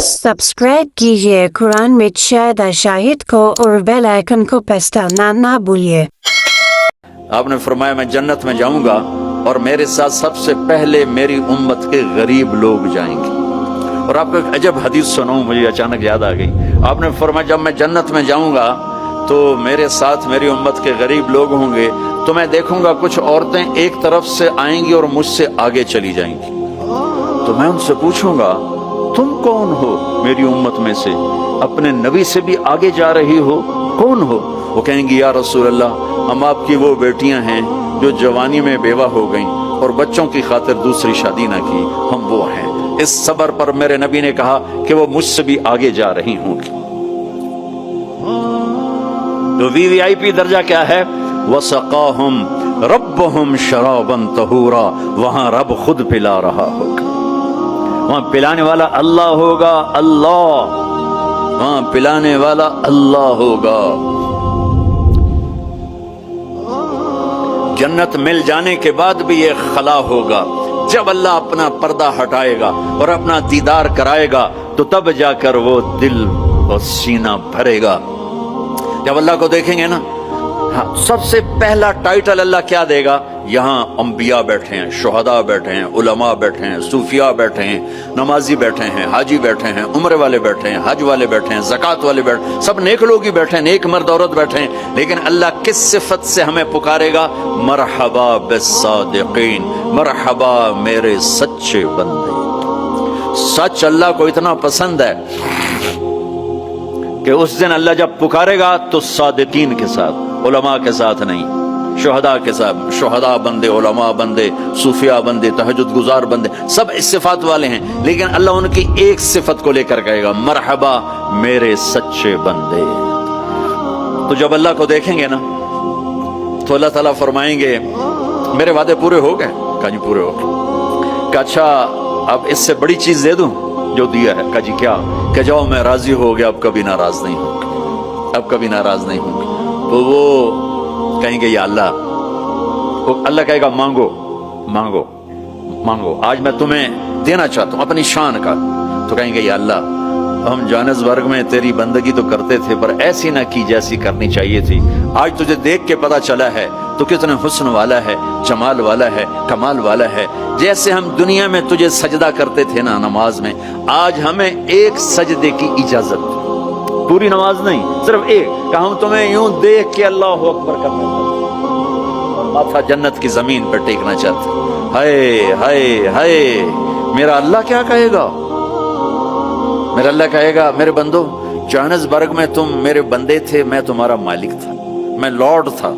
Subscribe कीजिए कुरान में शाहिद शाहिद को और बेल आइकन को प्रेस करना ना भूलिए। आपने फरमाया मैं जन्नत में जाऊंगा और मेरे साथ सबसे पहले मेरी उम्मत के गरीब लोग जाएंगे। और आपको एक अजब हदीस सुनाऊं, मुझे अचानक याद आ गई। आपने फरमाया जब मैं जन्नत में जाऊंगा तो मेरे साथ मेरी उम्मत के गरीब लोग होंगे, तो मैं देखूंगा कुछ औरतें एक तरफ से आएंगी और मुझसे आगे चली जाएंगी। तो मैं उनसे पूछूंगा तुम कौन हो मेरी उम्मत में से, अपने नबी से भी आगे जा रही हो, कौन हो? वो कहेंगी या रसूल अल्लाह, हम आपकी वो बेटियां हैं जो जवानी में बेवा हो गईं और बच्चों की खातिर दूसरी शादी ना की, हम वो हैं। इस सबर पर मेरे नबी ने कहा कि वो मुझसे भी आगे जा रही होंगी। तो वीवीआईपी दर्जा क्या है? वसक़ाहुम रब्बुहुम शराबन तहूरा, वहां रब खुद पिला रहा होगा। वहां पिलाने वाला अल्लाह होगा, अल्लाह, वहां पिलाने वाला अल्लाह होगा। जन्नत मिल जाने के बाद भी ये खला होगा। जब अल्लाह अपना पर्दा हटाएगा और अपना दीदार कराएगा तो तब जाकर वो दिल और सीना भरेगा। जब अल्लाह को देखेंगे ना, हाँ, सबसे पहला टाइटल अल्लाह क्या देगा? यहाँ अंबिया बैठे हैं, शुहदा बैठे हैं, उलमा बैठे हैं, सूफिया बैठे हैं, नमाजी बैठे हैं, हाजी बैठे हैं, उम्र वाले बैठे हैं, हज वाले बैठे हैं, ज़कात वाले बैठे, सब नेक लोग ही बैठे हैं, नेक मर्द औरत बैठे हैं। लेकिन अल्लाह किस सिफत से हमें पुकारेगा? मरहबा बिस्सादिकीन, मरहबा मेरे सच्चे बंदे। सच अल्लाह को इतना पसंद है कि उस दिन अल्लाह जब पुकारेगा तो सादिकीन के साथ, उलमा के साथ नहीं, शुहदा के साथ। शुहदा बंदे, उलमा बंदे, सूफिया बंदे, तहज्जुद गुजार बंदे, सब इस सिफात वाले हैं। लेकिन अल्लाह उनकी एक सिफत को लेकर कहेगा, मरहबा मेरे सच्चे बंदे। तो जब अल्लाह को देखेंगे ना तो अल्लाह ताला फरमाएंगे मेरे वादे पूरे हो गए? कहा जी पूरे हो गए। कहा अच्छा अब इससे बड़ी चीज दे दूं जो दिया है? कहा जी क्या? कह जाओ मैं राजी हो गया, अब कभी नाराज नहीं होंगे, अब कभी नाराज नहीं होंगे। तो वो कहेंगे या अल्लाह, तो अल्लाह कहेगा मांगो मांगो मांगो, आज मैं तुम्हें देना चाहता हूं अपनी शान का। तो कहेंगे या अल्लाह, हम जोहानिसबर्ग में तेरी बंदगी तो करते थे पर ऐसी ना की जैसी करनी चाहिए थी। आज तुझे देख के पता चला है तो कितने हुस्न वाला है, जमाल वाला है, कमाल वाला है। जैसे हम दुनिया में तुझे सजदा करते थे ना नमाज में, आज हमें एक सजदे की इजाजत, पूरी नमाज नहीं, सिर्फ एक। कि हम तुम्हें यूं देख के अल्लाह अकबर करना चाहते और माथा जन्नत की जमीन पर टेकना चाहते। हाय हाय हाय, मेरा अल्लाह क्या कहेगा? मेरा अल्लाह कहेगा मेरे बंदो, जोहानिसबर्ग में तुम मेरे बंदे थे, मैं तुम्हारा मालिक था, मैं लॉर्ड था,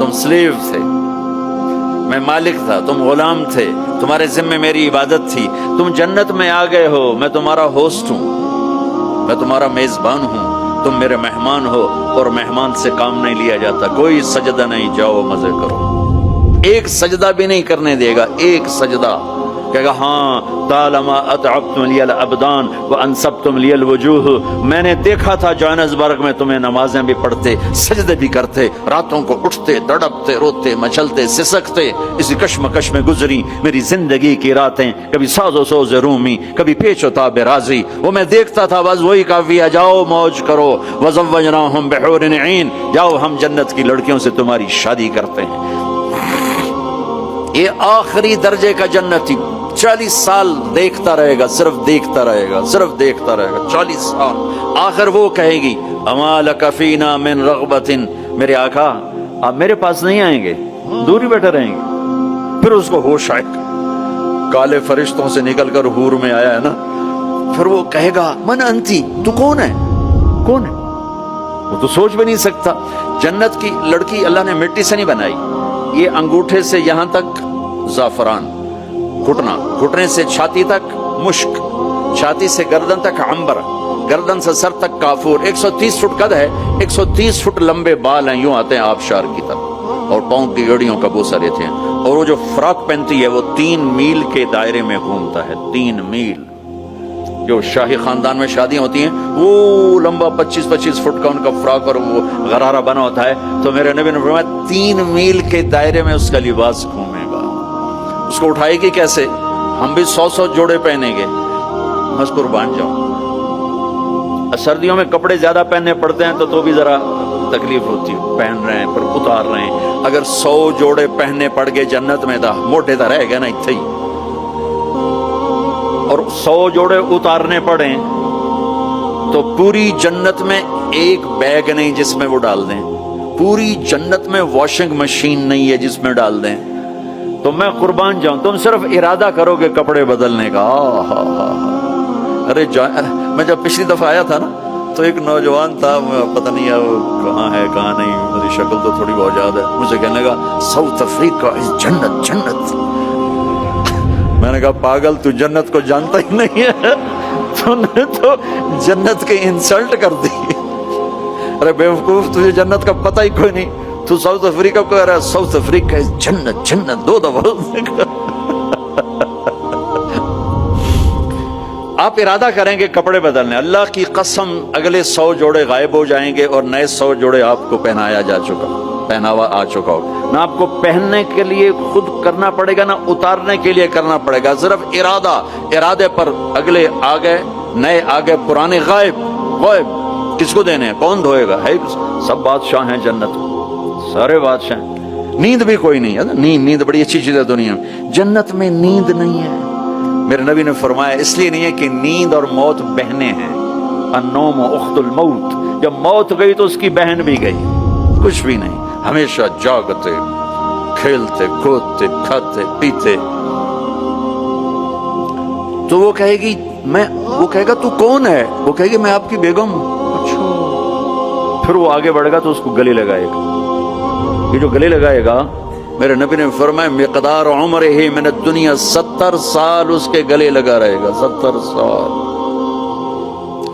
तुम स्लेव थे, मैं मालिक था, तुम गुलाम थे, तुम्हारे जिम्मे मेरी इबादत थी। तुम जन्नत में आ गए हो, मैं तुम्हारा होस्ट हूं, मैं तुम्हारा मेजबान हूं, तुम मेरे मेहमान हो और मेहमान से काम नहीं लिया जाता। कोई सजदा नहीं, जाओ मजे करो। एक सजदा भी नहीं करने देगा, एक सजदा। कहेगा हाँ तालमा अतअबतुम लियल अबदान व अनसबतुम लियल वजूह, मैंने देखा था जोहानिसबर्ग में तुम्हें नमाजें भी पढ़ते, सजदे भी करते, रातों को उठते, तड़पते, रोते, मचलते, सिसकते। इसी कश्मकश में गुजरी मेरी जिंदगी की रातें, कभी साजो सोज रूमी, कभी पेचो ताबे राजी। वो मैं देखता था, बस वही काफी है, जाओ मौज करो। वज़व्वजनाहुम बिहूरिन ईन, जाओ हम जन्नत की लड़कियों से तुम्हारी शादी करते हैं। ये आखिरी दर्जे का जन्नती 40 साल देखता रहेगा, सिर्फ देखता रहेगा, सिर्फ देखता रहेगा 40 साल। आखिर वो कहेगी अमा लका फीना मिन रग़बतिन, मेरे आका आप मेरे पास नहीं आएंगे, दूर ही बैठे रहेंगे। फिर उसको होश आएगा, काले फरिश्तों से निकलकर हूर में आया है ना। फिर वो कहेगा मन अंती, तू कौन है? कौन है? वो तो सोच भी नहीं सकता। जन्नत की लड़की अल्लाह ने मिट्टी से नहीं बनाई। ये अंगूठे से यहां तक ज़ाफ़रान, घुटना, घुटने से छाती तक मुश्क, छाती से गर्दन तक अंबर, गर्दन से सर तक काफूर। 130 फुट कद है, 130 फुट लंबे बाल हैं, यूं आते हैं आबशार की तरफ, और पांव की एड़ियों का बोसा रहते हैं। और वो जो फ्रॉक पहनती है वो 3 मील के दायरे में घूमता है, 3 मील। जो शाही खानदान में शादियां होती हैं वो लंबा 25-25 फुट का उनका फ्रॉक और वो गरारा बना होता है। तो मेरे नबी ने फरमाया 3 मील के दायरे में उसका लिबास घूमेगा। उसको उठाएगी कैसे? हम भी 100-100 जोड़े पहनेंगे, बस कुर्बान जाओ। سردیوں میں کپڑے زیادہ پہننے پڑتے ہیں تو بھی ذرا تکلیف ہوتی ہے، پہن رہے ہیں پھر اتار رہے ہیں۔ اگر 100 جوڑے پہننے پڑ گئے جنت میں دا موٹے دا رہ گئے نا اتھے ہی، اور 100 جوڑے اتارنے پڑیں تو پوری جنت میں ایک بیگ نہیں جس میں وہ ڈال دیں، پوری جنت میں واشنگ مشین نہیں ہے جس میں ڈال دیں۔ تو میں قربان جاؤں، تم صرف ارادہ کرو گے کپڑے بدلنے کا۔ ارے میں جب پچھلی دفعہ آیا تھا نا تو ایک نوجوان تھا، پتہ نہیں اب کہاں ہے کہاں نہیں، میری شکل تو تھوڑی بہت یاد ہے، مجھے کہنے لگا ساؤتھ افریقہ از جنت جنت۔ میں نے کہا پاگل تو جنت کو جانتا ہی نہیں ہے، تو نے تو جنت کی انسلٹ کر دی۔ ارے بیوقوف، تجھے جنت کا پتہ ہی کوئی نہیں، تو ساؤتھ افریقہ کو کہہ رہا ہے ساؤتھ افریقہ از جنت جنت 2 دفعہ۔ آپ ارادہ کریں گے کپڑے بدلنے، اللہ کی قسم اگلے 100 جوڑے غائب ہو جائیں گے اور نئے 100 جوڑے آپ کو پہناوا آ چکا ہوگا۔ نہ آپ کو پہننے کے لیے خود کرنا پڑے گا، نہ اتارنے کے لیے کرنا پڑے گا، صرف ارادے پر اگلے آ گئے، نئے آ گئے، پرانے غائب۔ کس کو دینے ہیں؟ کون دھوئے گا؟ ہے سب بادشاہ ہیں جنت میں، سارے بادشاہ ہیں۔ نیند بھی کوئی نہیں ہے، نیند بڑی اچھی چیز ہے دنیا میں، جنت میں نیند نہیں ہے۔ میرے نبی نے فرمایا اس لیے نہیں ہے کہ نیند اور موت بہنیں ہیں، النوم اخت الموت، جب موت گئی تو اس کی بہن بھی گئی، کچھ بھی نہیں، ہمیشہ جاگتے، کھیلتے کودتے، کھاتے پیتے۔ تو وہ کہے گی وہ کہے گا تو کون ہے؟ وہ کہے گی میں آپ کی بیگم ہوں۔ اچھا، پھر وہ آگے بڑھے گا تو اس کو گلے لگائے گا۔ یہ جو گلے لگائے گا، میرے نبی نے فرمایا مقدار عمرہ من الدنیا 70 سال اس کے گلے لگا رہے گا، 70 سال۔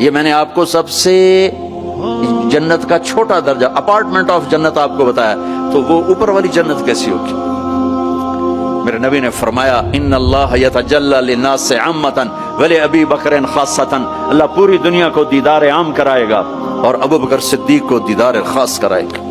یہ میں نے آپ کو سب سے جنت کا چھوٹا درجہ، اپارٹمنٹ آف جنت آپ کو بتایا، تو وہ اوپر والی جنت کیسی ہوگی؟ میرے نبی نے فرمایا ان اللہ یتجلی للناس عامۃ ولابی بکر خاصۃ، اللہ پوری دنیا کو دیدار عام کرائے گا اور ابو بکر صدیق کو دیدار خاص کرائے گا۔